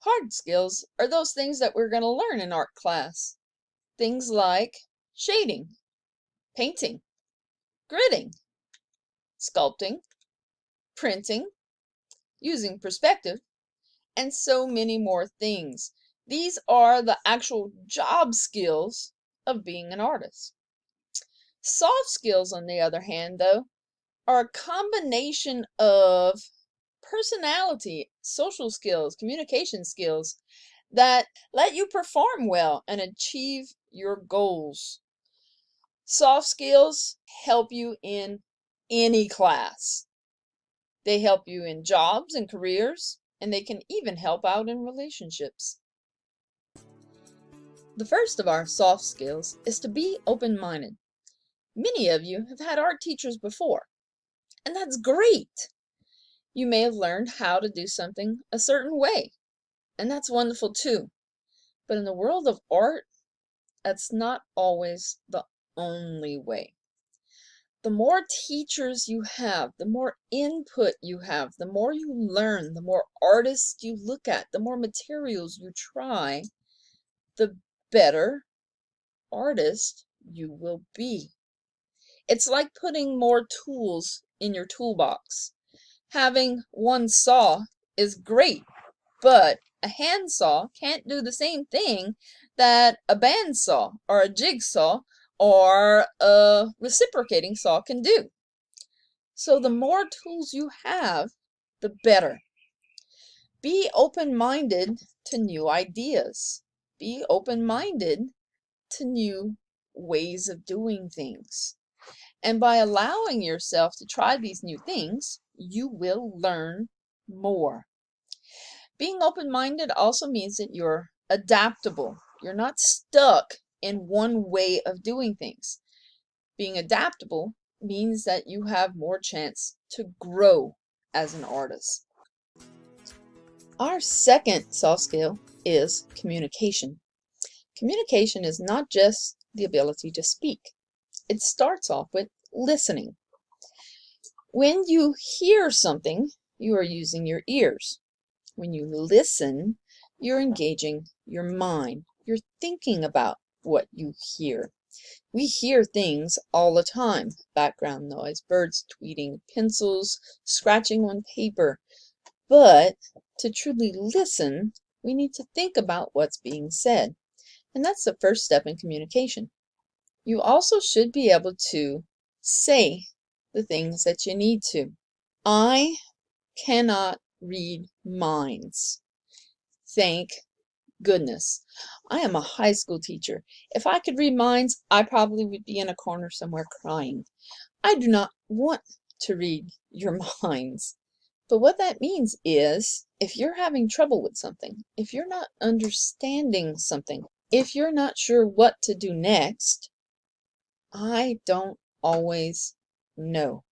Hard skills are those things that we're going to learn in art class. Things like shading, painting, gridding, sculpting, printing, using perspective, and so many more things. These are the actual job skills of being an artist. Soft skills, on the other hand, though, are a combination of personality, social skills, communication skills that let you perform well and achieve your goals. Soft skills help you in any class. They help you in jobs and careers, and they can even help out in relationships. The first of our soft skills is to be open-minded. Many of you have had art teachers before, and that's great. You may have learned how to do something a certain way, and that's wonderful too. But in the world of art, that's not always the only way. The more teachers you have, the more input you have, the more you learn, the more artists you look at, the more materials you try, the better artist you will be. It's like putting more tools in your toolbox. Having one saw is great, but a handsaw can't do the same thing that a bandsaw or a jigsaw or a reciprocating saw can do. So the more tools you have, the better. Be open-minded to new ideas. Be open-minded to new ways of doing things. And by allowing yourself to try these new things, you will learn more. Being open-minded also means that you're adaptable. You're not stuck in one way of doing things. Being adaptable means that you have more chance to grow as an artist. Our second soft skill is communication. Communication is not just the ability to speak. It starts off with listening. When you hear something, you are using your ears. When you listen, you're engaging your mind. You're thinking about what you hear. We hear things all the time. Background noise, birds tweeting, pencils scratching on paper. But to truly listen, we need to think about what's being said. And that's the first step in communication. You also should be able to say the things that you need to. I cannot read minds. Thank goodness. I am a high school teacher. If I could read minds, I probably would be in a corner somewhere crying. I do not want to read your minds. But what that means is, if you're having trouble with something, if you're not understanding something, if you're not sure what to do next, I don't always know.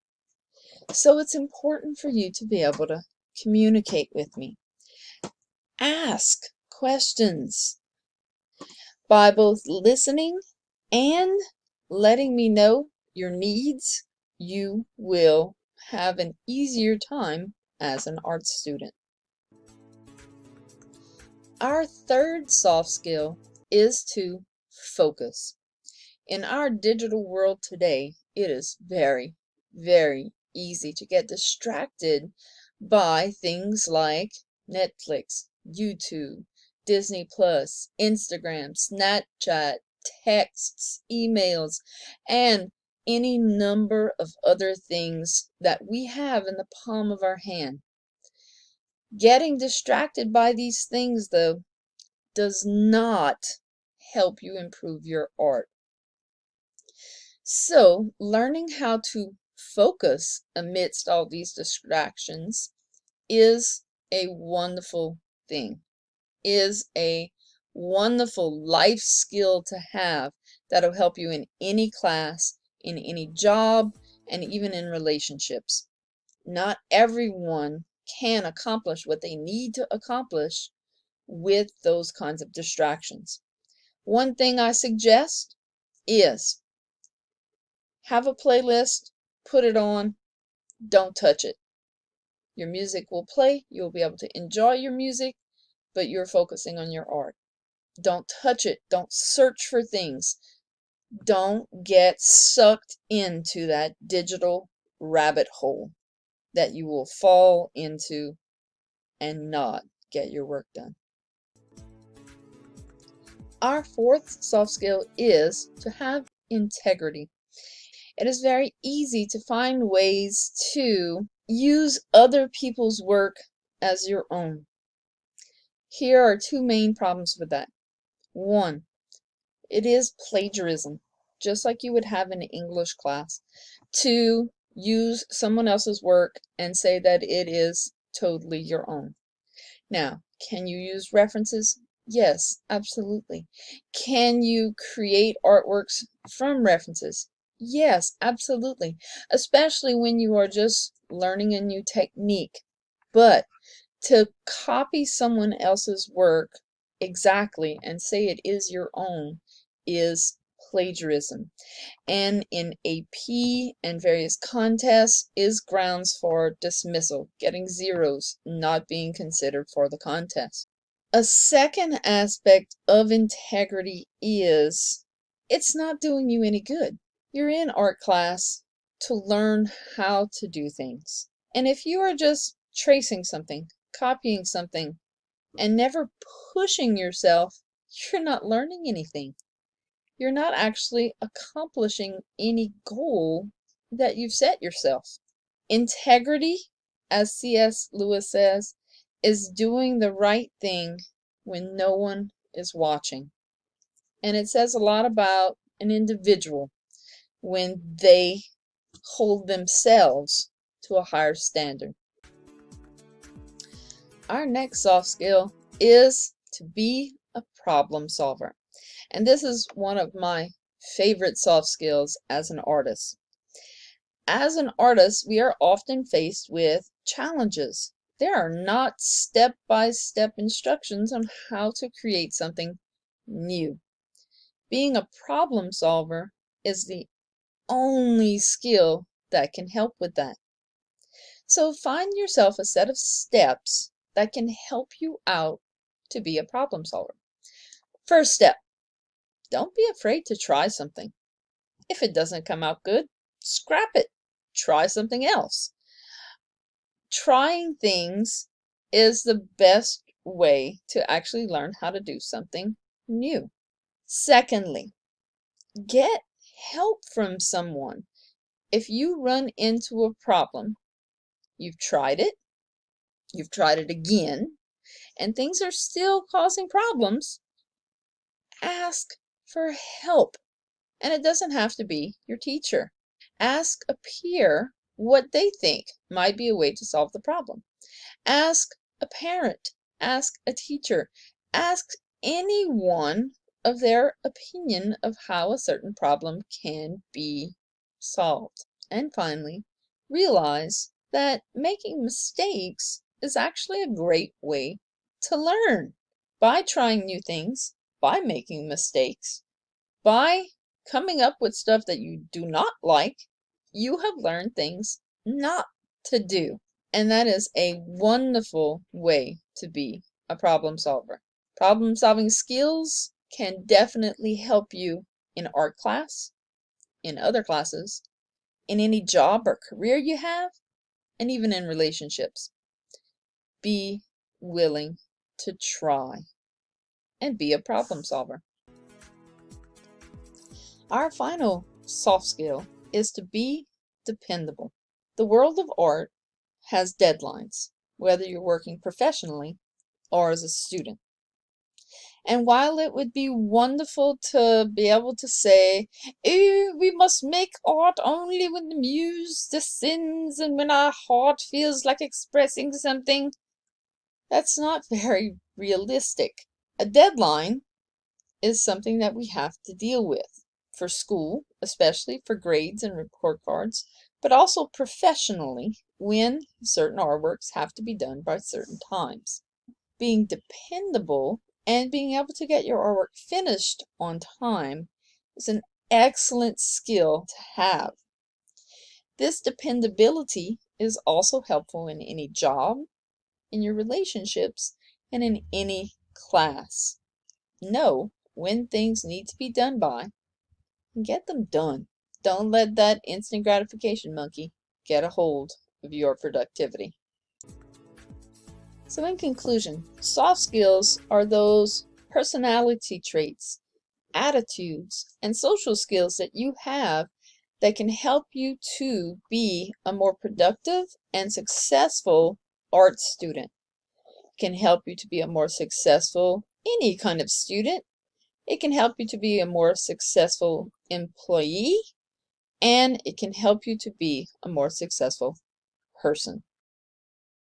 So it's important for you to be able to communicate with me. Ask questions. By both listening and letting me know your needs, you will have an easier time as an art student. Our third soft skill is to focus. In our digital world today, it is very, very easy to get distracted by things like Netflix, YouTube, Disney Plus, Instagram, Snapchat, texts, emails, and any number of other things that we have in the palm of our hand. Getting distracted by these things, though, does not help you improve your art. So, learning how to focus amidst all these distractions is a wonderful thing, is a wonderful life skill to have that'll help you in any class, in any job, and even in relationships. Not everyone can accomplish what they need to accomplish with those kinds of distractions. One thing I suggest is have a playlist, put it on, don't touch it. Your music will play, you'll be able to enjoy your music, but you're focusing on your art. Don't touch it. Don't search for things. Don't get sucked into that digital rabbit hole that you will fall into and not get your work done. Our fourth soft skill is to have integrity. It is very easy to find ways to use other people's work as your own. Here are two main problems with that. One, it is plagiarism, just like you would have in English class, to use someone else's work and say that it is totally your own. Now, can you use references? Yes, absolutely. Can you create artworks from references? Yes, absolutely. Especially when you are just learning a new technique. But to copy someone else's work exactly and say it is your own is plagiarism, and in AP and various contests is grounds for dismissal, getting zeros, not being considered for the contest. A second aspect of integrity is it's not doing you any good. You're in art class to learn how to do things. And if you are just tracing something, copying something, and never pushing yourself, you're not learning anything. You're not actually accomplishing any goal that you've set yourself. Integrity, as C.S. Lewis says, is doing the right thing when no one is watching. And it says a lot about an individual when they hold themselves to a higher standard. Our next soft skill is to be a problem solver. And this is one of my favorite soft skills as an artist. As an artist, we are often faced with challenges. There are not step-by-step instructions on how to create something new. Being a problem solver is the only skill that can help with that. So find yourself a set of steps that can help you out to be a problem solver. First step, don't be afraid to try something. If it doesn't come out good, scrap it. Try something else. Trying things is the best way to actually learn how to do something new. Secondly, get help from someone. If you run into a problem, you've tried it again, and things are still causing problems, ask for help. And it doesn't have to be your teacher. Ask a peer what they think might be a way to solve the problem. Ask a parent, ask a teacher, ask anyone of their opinion of how a certain problem can be solved. And finally, realize that making mistakes is actually a great way to learn. By trying new things, by making mistakes, by coming up with stuff that you do not like, you have learned things not to do. And that is a wonderful way to be a problem solver. Problem solving skills can definitely help you in art class, in other classes, in any job or career you have, and even in relationships. Be willing to try and be a problem solver. Our final soft skill is to be dependable. The world of art has deadlines, whether you're working professionally or as a student. And while it would be wonderful to be able to say, oh, we must make art only when the muse descends and when our heart feels like expressing something, that's not very realistic. A deadline is something that we have to deal with for school, especially for grades and report cards, but also professionally when certain artworks have to be done by certain times. Being dependable and being able to get your artwork finished on time is an excellent skill to have. This dependability is also helpful in any job, in your relationships, and in any class. Know when things need to be done by and get them done. Don't let that instant gratification monkey get a hold of your productivity. So in conclusion, soft skills are those personality traits, attitudes, and social skills that you have that can help you to be a more productive and successful art student. Can help you to be a more successful any kind of student. It can help you to be a more successful employee, and it can help you to be a more successful person.